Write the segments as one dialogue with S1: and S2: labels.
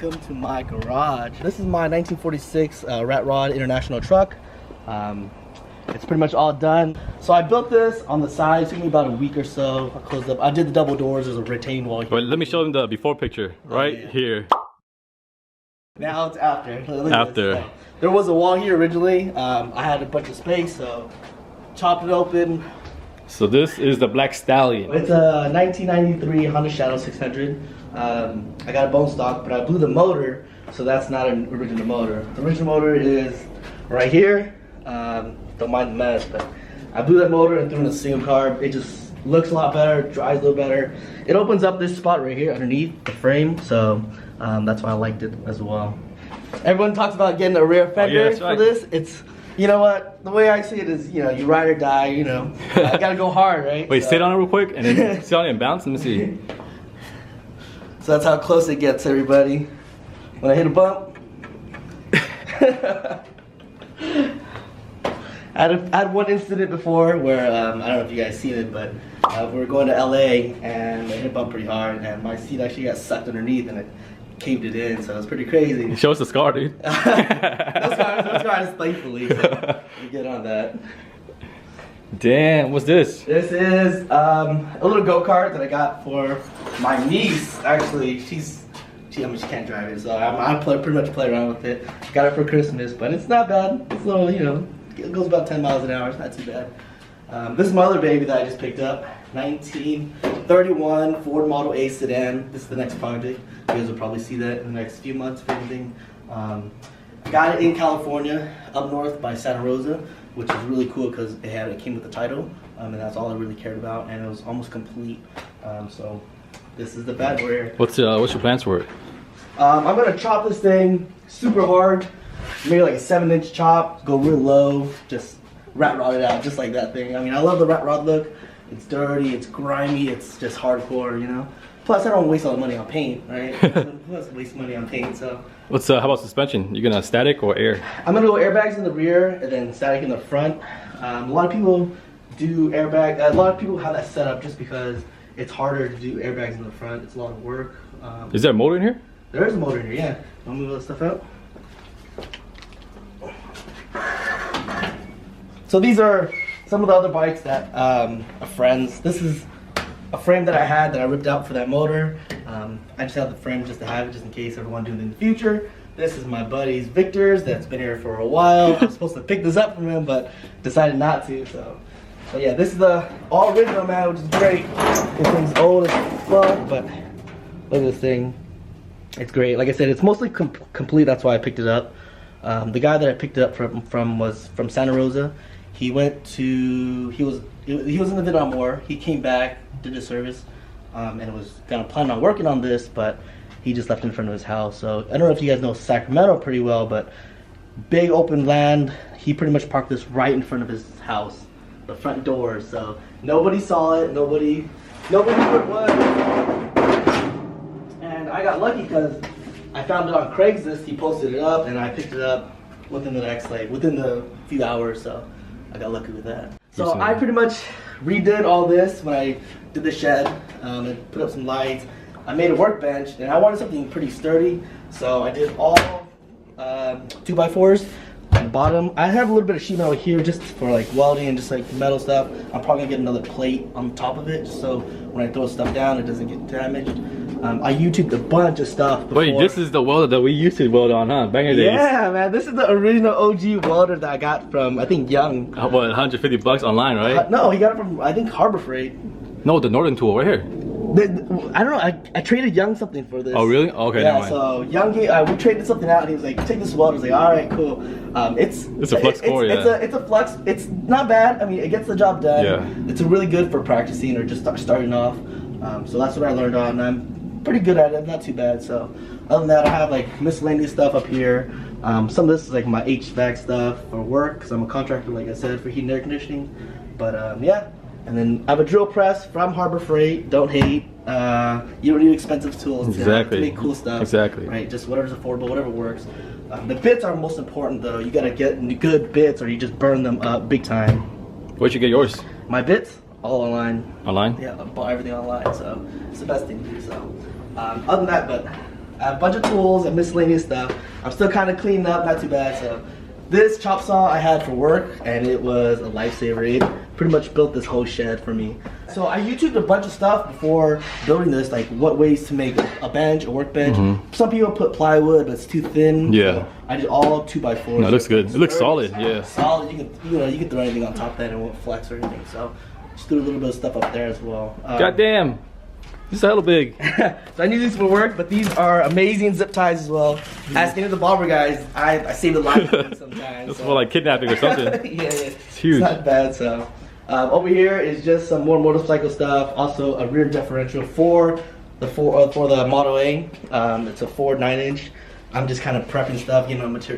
S1: welcome to my garage. This is my 1946 Rat Rod International truck. It's pretty much all done. So I built this on the side. It took me about a week or so. I closed up. I did the double doors. There's a retaining wall here.
S2: Wait, let me show them the before picture right here.
S1: Now it's after.
S2: After.
S1: So, there was a wall here originally. I had a bunch of space, so chopped it open.
S2: So this is the Black Stallion.
S1: It's a 1993 Honda Shadow 600. I got a bone stock, but I blew the motor, so that's not an original motor. The original motor is right here. Don't mind the mess, but I blew that motor and threw in a single carb. It just looks a lot better, drives a little better. It opens up this spot right here underneath the frame, so that's why I liked it as well. Everyone talks about getting a rear fender for this. It's, you know what, the way I see it is, you know, you ride or die, you know. I gotta go hard, right?
S2: Wait, sit on it real quick and then sit on it and bounce. Let me see.
S1: So that's how close it gets, everybody. When I hit a bump. I had one incident before where, I don't know if you guys seen it, but we were going to LA and I hit a bump pretty hard and my seat actually got sucked underneath and it caved it in, so it was pretty crazy.
S2: Show us the scar, dude.
S1: No scars, thankfully, so we get on that.
S2: Damn, what's this?
S1: This is a little go-kart that I got for my niece. Actually, she can't drive it, so I pretty much play around with it. Got it for Christmas, but it's not bad. It's a little, you know, it goes about 10 miles an hour. It's not too bad. This is my other baby that I just picked up. 1931 Ford Model A sedan. This is the next project. You guys will probably see that in the next few months if anything. I got it in California, up north by Santa Rosa, which is really cool because it came with the title, and that's all I really cared about, and it was almost complete. So this is the bad boy here.
S2: What's your plans for it?
S1: I'm gonna chop this thing super hard, maybe like a 7-inch chop, go real low, just rat rod it out, just like that thing. I mean, I love the rat rod look. It's dirty, it's grimy, it's just hardcore, you know. Plus, I don't waste all the money on paint, right? Plus, waste money on paint, so.
S2: What's how about suspension? You gonna static or air?
S1: I'm gonna go airbags in the rear and then static in the front. A lot of people do airbag. A lot of people have that set up just because it's harder to do airbags in the front. It's a lot of work.
S2: Is there a motor in here?
S1: There is a motor in here, yeah. I'll move that stuff out. So these are some of the other bikes that are friends. This is a frame that I had that I ripped out for that motor. I just have the frame just to have it, just in case I ever want to do it in the future. This is my buddy's Victor's that's been here for a while. I was supposed to pick this up from him, but decided not to. So yeah, this is the all original, man, which is great. This thing's old as fuck, but look at this thing. It's great. Like I said, it's mostly complete. That's why I picked it up. The guy that I picked it up from was from Santa Rosa. He went to he was in the Vietnam War. He came back, did his service, and was kind of planning on working on this, but he just left it in front of his house. So I don't know if you guys know Sacramento pretty well, but big open land. He pretty much parked this right in front of his house, the front door. So nobody saw it. Nobody knew what it was. And I got lucky because I found it on Craigslist. He posted it up, and I picked it up within the few hours. So I got lucky with that. So I pretty much redid all this when I did the shed and put up some lights. I made a workbench and I wanted something pretty sturdy, so I did all 2x4s on the bottom. I have a little bit of sheet metal here just for like welding and just like metal stuff. I'm probably gonna get another plate on top of it just so when I throw stuff down it doesn't get damaged. I YouTubed a bunch of stuff before.
S2: Wait, this is the welder that we used to weld on, huh? Banger days.
S1: Yeah, man, this is the original OG welder that I got from, I think, Young.
S2: What, 150 bucks online, right?
S1: No, he got it from, I think, Harbor Freight.
S2: No, the Northern tool right here.
S1: I don't know, I traded Young something for this.
S2: Oh, really? Okay,
S1: yeah,
S2: never mind.
S1: so Young, we traded something out and he was like, take this welder. I was like, all right, cool. It's
S2: a flux core, yeah.
S1: It's a flux. It's not bad. I mean, it gets the job done.
S2: Yeah. It's
S1: really good for practicing or just starting off. So that's what I learned on. I'm pretty good at it, not too bad. So other than that, I have like miscellaneous stuff up here. Some of this is like my HVAC stuff for work because I'm a contractor, like I said, for heating and air conditioning. But yeah, and then I have a drill press from Harbor Freight. Don't hate. You don't need expensive tools to make cool stuff.
S2: Exactly.
S1: Right, just whatever's affordable, whatever works. The bits are most important though. You gotta get good bits or you just burn them up big time.
S2: Where'd you get yours?
S1: My bits? All online.
S2: Online?
S1: Yeah, I bought everything online, so it's the best thing to do. So, other than that, but I have a bunch of tools and miscellaneous stuff. I'm still kind of cleaning up, not too bad. So this chop saw I had for work, and it was a lifesaver. It pretty much built this whole shed for me. So I YouTubed a bunch of stuff before building this, like what ways to make a bench, a workbench. Some people put plywood, but it's too thin.
S2: Yeah.
S1: So I did all 2x4s.
S2: No, it looks good. It looks solid. Yeah.
S1: Solid. You can throw anything on top of that and it won't flex or anything. So just threw a little bit of stuff up there as well.
S2: Goddamn. This is hella big.
S1: So I knew these would work, but these are amazing zip ties as well. As any of the barber guys, I saved a life for them sometimes.
S2: That's more like kidnapping or something.
S1: Yeah.
S2: It's huge.
S1: It's not bad. So over here is just some more motorcycle stuff. Also a rear differential for the Model A. It's a Ford 9-inch. I'm just kind of prepping stuff,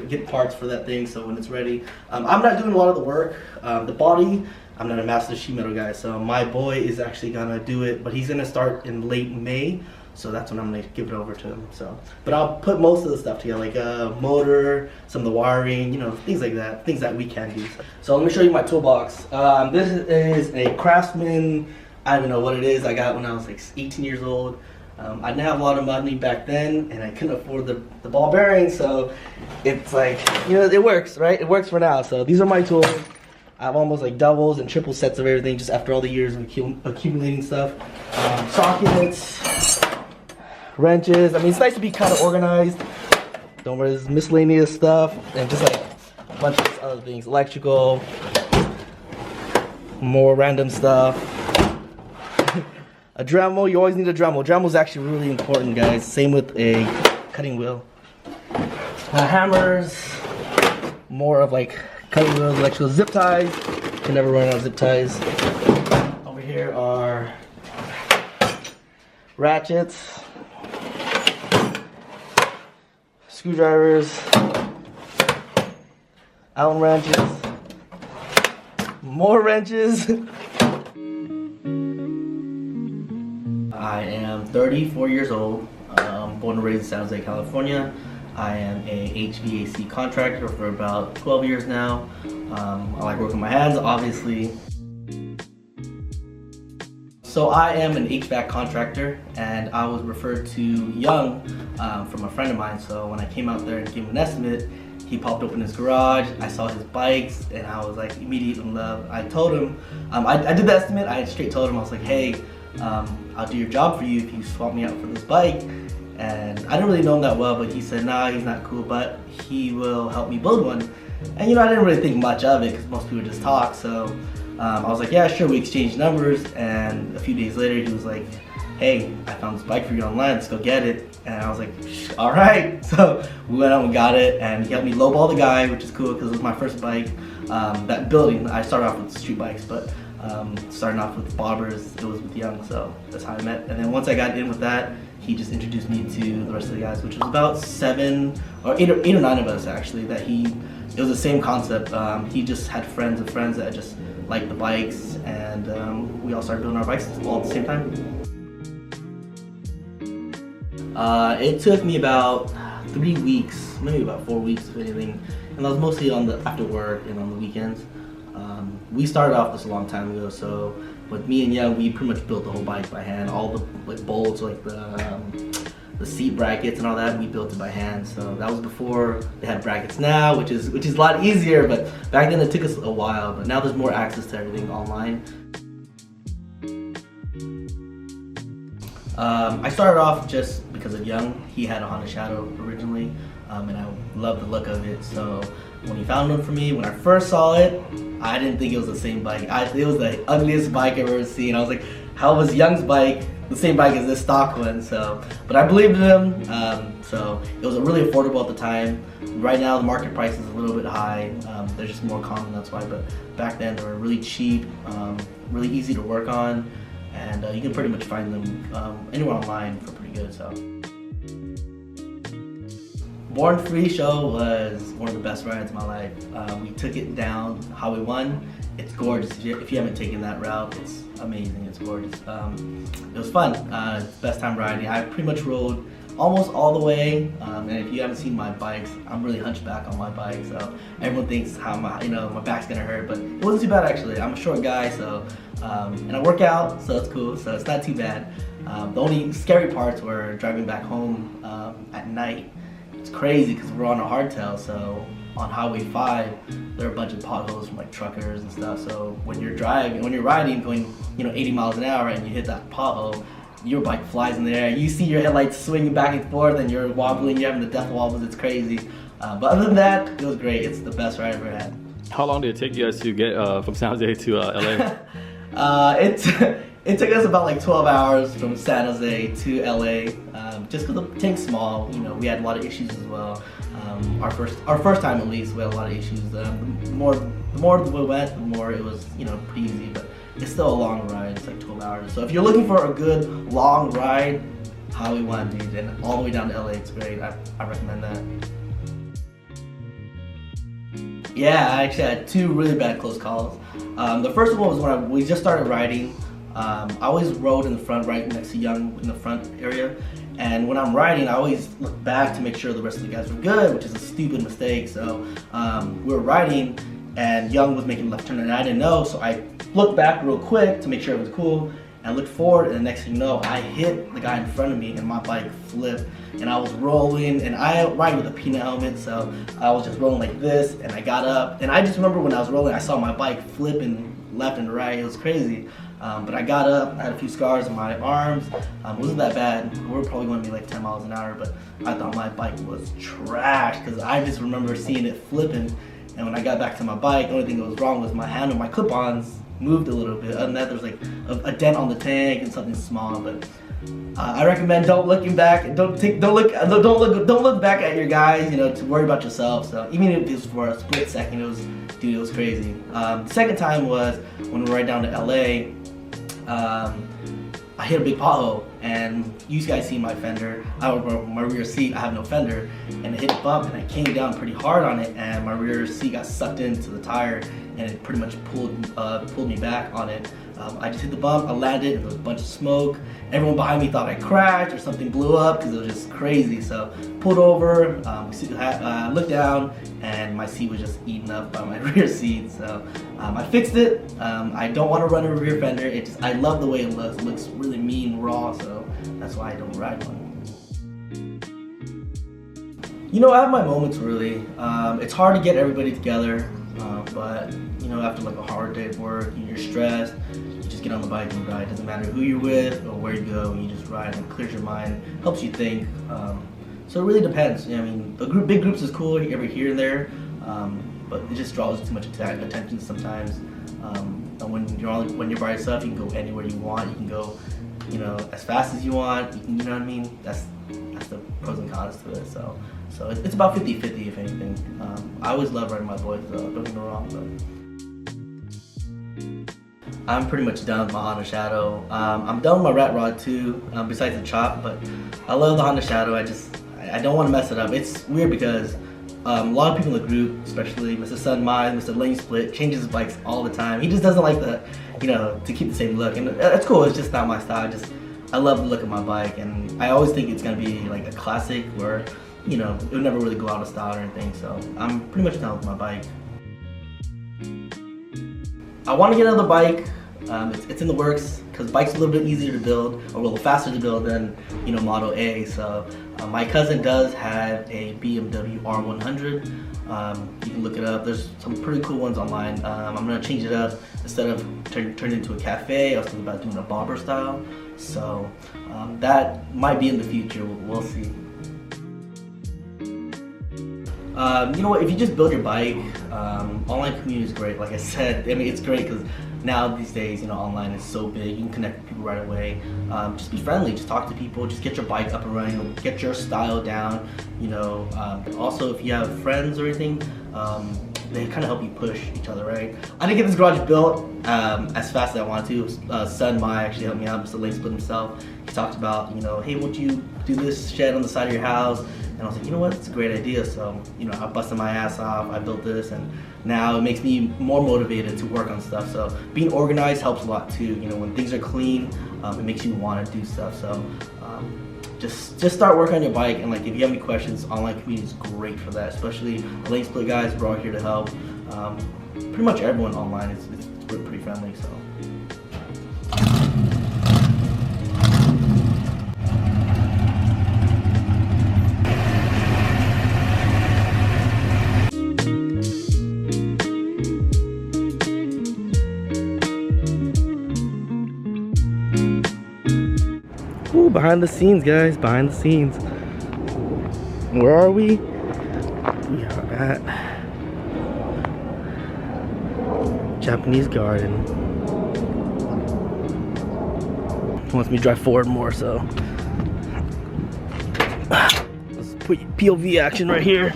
S1: get parts for that thing, so when it's ready. I'm not doing a lot of the work. The body, I'm not a master sheet metal guy, so my boy is actually gonna do it, but he's gonna start in late May, so that's when I'm gonna give it over to him. So, but I'll put most of the stuff together, like motor, some of the wiring, things like that, things that we can do. So let me show you my toolbox. This is a Craftsman. I don't know what it is. I got it when I was like 18 years old. I didn't have a lot of money back then, and I couldn't afford the ball bearing, so it's like, it works, right? It works for now. So these are my tools. I have almost like doubles and triple sets of everything just after all the years of accumulating stuff. Sockets, wrenches. I mean, it's nice to be kind of organized. Don't worry, there's miscellaneous stuff and just like a bunch of other things. Electrical, more random stuff. A Dremel, you always need a Dremel. Dremel is actually really important, guys. Same with a cutting wheel. Hammers, more of like cutting wheels, electrical zip ties. Can never run out of zip ties. Over here are ratchets, screwdrivers, Allen wrenches, more wrenches. I am 34 years old, born and raised in San Jose, California. I am a HVAC contractor for about 12 years now. I like working with my hands, obviously. So I am an HVAC contractor, and I was referred to young from a friend of mine. So when I came out there and gave him an estimate, he popped open his garage, I saw his bikes, and I was like immediately in love. I told him, I did the estimate, I straight told him, I was like, hey, I'll do your job for you if you swap me out for this bike. And I didn't really know him that well, but he said, nah, he's not cool, but he will help me build one. And I didn't really think much of it because most people just talk. So I was like, yeah, sure. We exchanged numbers, and a few days later he was like, hey, I found this bike for you online, let's go get it. And I was like, all right. So we went out and got it, and he helped me lowball the guy, which is cool because it was my first bike. That building, I started off with street bikes, but starting off with bobbers, it was with Young, so that's how I met. And then once I got in with that, he just introduced me to the rest of the guys, which was about 8 or 9 of us actually. It was the same concept. He just had friends of friends that just liked the bikes, and we all started building our bikes all at the same time. It took me about 3 weeks, maybe about 4 weeks if anything, and that was mostly after work and on the weekends. We started off this a long time ago, so with me and Young, we pretty much built the whole bike by hand. All the bolts, like the seat brackets and all that, we built it by hand. So that was before they had brackets now, which is a lot easier. But back then it took us a while. But now there's more access to everything online. I started off just because of Young. He had a Honda Shadow originally, and I loved the look of it. So when he found one for me, when I first saw it, I didn't think it was the same bike. It was the ugliest bike I've ever seen. I was like, how was Young's bike the same bike as this stock one? So, but I believed in him. So it was really affordable at the time. Right now the market price is a little bit high. They're just more common, that's why. But back then they were really cheap, really easy to work on, and you can pretty much find them anywhere online for pretty good. So. Born Free show was one of the best rides of my life. We took it down Highway 1. It's gorgeous. If you haven't taken that route, it's amazing. It's gorgeous. It was fun. Best time riding. I pretty much rode almost all the way. And if you haven't seen my bikes, I'm really hunchback on my bike. So everyone thinks my back's gonna hurt, but it wasn't too bad actually. I'm a short guy, so and I work out, so it's cool. So it's not too bad. The only scary parts were driving back home at night. It's crazy because we're on a hardtail, so on Highway 5, there are a bunch of potholes from like truckers and stuff. So when you're riding, going 80 miles an hour, and you hit that pothole, your bike flies in the air. You see your headlights swinging back and forth, and you're wobbling. You're having the death wobbles. It's crazy. But other than that, it was great. It's the best ride I've ever had.
S2: How long did it take you guys to get from San Jose to LA?
S1: It took us about like 12 hours from San Jose to LA, just because the tank's small. We had a lot of issues as well. Our first time at least, we had a lot of issues. The more we went, the more it was pretty easy, but it's still a long ride. It's like 12 hours. So if you're looking for a good long ride, Highway 1, dude, and all the way down to LA, it's great. I recommend that. Yeah, I actually had 2 really bad close calls. The first one was when we just started riding. I always rode in the front, right next to Young in the front area. And when I'm riding, I always look back to make sure the rest of the guys were good, which is a stupid mistake. So we were riding, and Young was making a left turn, and I didn't know. So I looked back real quick to make sure it was cool, and looked forward, and the next thing you know, I hit the guy in front of me, and my bike flipped, and I was rolling, and I ride with a peanut helmet, so I was just rolling like this, and I got up, and I just remember when I was rolling, I saw my bike flipping left and right. It was crazy. But I got up, I had a few scars on my arms. It wasn't that bad. We were probably going to be like 10 miles an hour, but I thought my bike was trash because I just remember seeing it flipping. And when I got back to my bike, the only thing that was wrong was my handle, my clip-ons moved a little bit. Other than that, there's like a dent on the tank and something small. But I recommend don't look back back at your guys, to worry about yourself. So even if it was for a split second, it was crazy. The second time was when we were right down to LA. I hit a big pothole, and you guys see my fender, my rear seat, I have no fender, and it hit a bump, and I came down pretty hard on it, and my rear seat got sucked into the tire, and it pretty much pulled me back on it. I just hit the bump, I landed, and there was a bunch of smoke. Everyone behind me thought I crashed or something blew up because it was just crazy. So pulled over, looked down, and my seat was just eaten up by my rear seat. So I fixed it. I don't want to run a rear fender. I love the way it looks. It looks really mean, raw, so that's why I don't ride one. I have my moments really. It's hard to get everybody together, but after like a hard day of work, you're stressed, you just get on the bike and ride. It doesn't matter who you're with or where you go, you just ride, and it clears your mind, helps you think. So it really depends. Big groups is cool every here and there, but it just draws too much attention sometimes. And when you're by yourself, you can go anywhere you want. You can go, as fast as you want. You know what I mean? That's the pros and cons to it. So it's about 50-50 if anything. I always love riding my boys though. Don't get me wrong, but I'm pretty much done with my Honda Shadow. I'm done with my Rat Rod too, besides the chop. But I love the Honda Shadow. I don't want to mess it up. It's weird because a lot of people in the group, especially Mr. Sunmai, Mr. Lnsplt, changes his bikes all the time. He just doesn't like to keep the same look, and that's cool. It's just not my style. I love the look of my bike, and I always think it's gonna be like a classic where, it would never really go out of style or anything. So I'm pretty much done with my bike. I want to get another bike. It's in the works because bike's a little bit easier to build, or a little faster to build than Model A. So my cousin does have a BMW R100. You can look it up. There's some pretty cool ones online. I'm gonna change it up. Instead of turn it into a cafe, I was thinking about doing a bobber style. So that might be in the future. We'll see. If you just build your bike, online community is great. Like I said, it's great because now these days, online is so big. You can connect with people right away. Just be friendly. Just talk to people. Just get your bike up and running. Get your style down. Also, if you have friends or anything, they kind of help you push each other, right? I didn't get this garage built as fast as I wanted to. Son Mai actually helped me out, Mr. Lnsplt himself. He talked about, hey, won't you do this shed on the side of your house? And I was like, you know what, it's a great idea. So, I busted my ass off, I built this, and now it makes me more motivated to work on stuff. So being organized helps a lot too. When things are clean, it makes you want to do stuff. So just start working on your bike, and if you have any questions, online community is great for that, especially Lnsplt guys. We're all here to help. Pretty much everyone online is pretty friendly. So. Ooh, behind the scenes, guys. Behind the scenes. Where are we? We are at Japanese Garden. He wants me to drive forward more, so let's put POV action right here.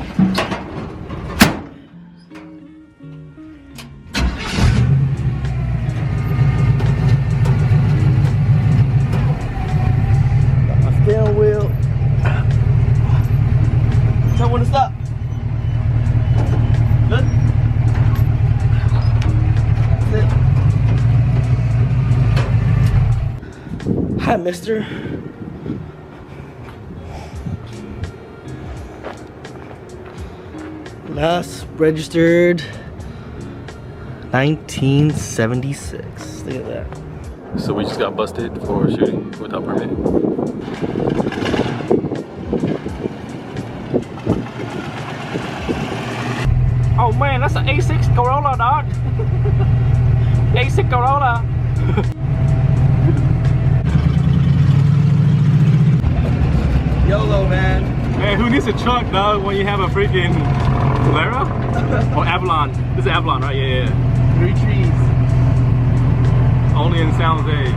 S1: Got my steering wheel. Tell when to stop. Good. That's it. Hi, mister. Last registered 1976. Look at that.
S2: So we just got busted for shooting without permit.
S3: Oh man, that's an A6 Corolla, dog. A6 Corolla.
S1: YOLO, man.
S3: Man, who needs a truck, dog, when you have a freaking Valera? Or Avalon. This is Avalon, right? Yeah, yeah.
S1: 3 trees.
S3: Only in San Jose.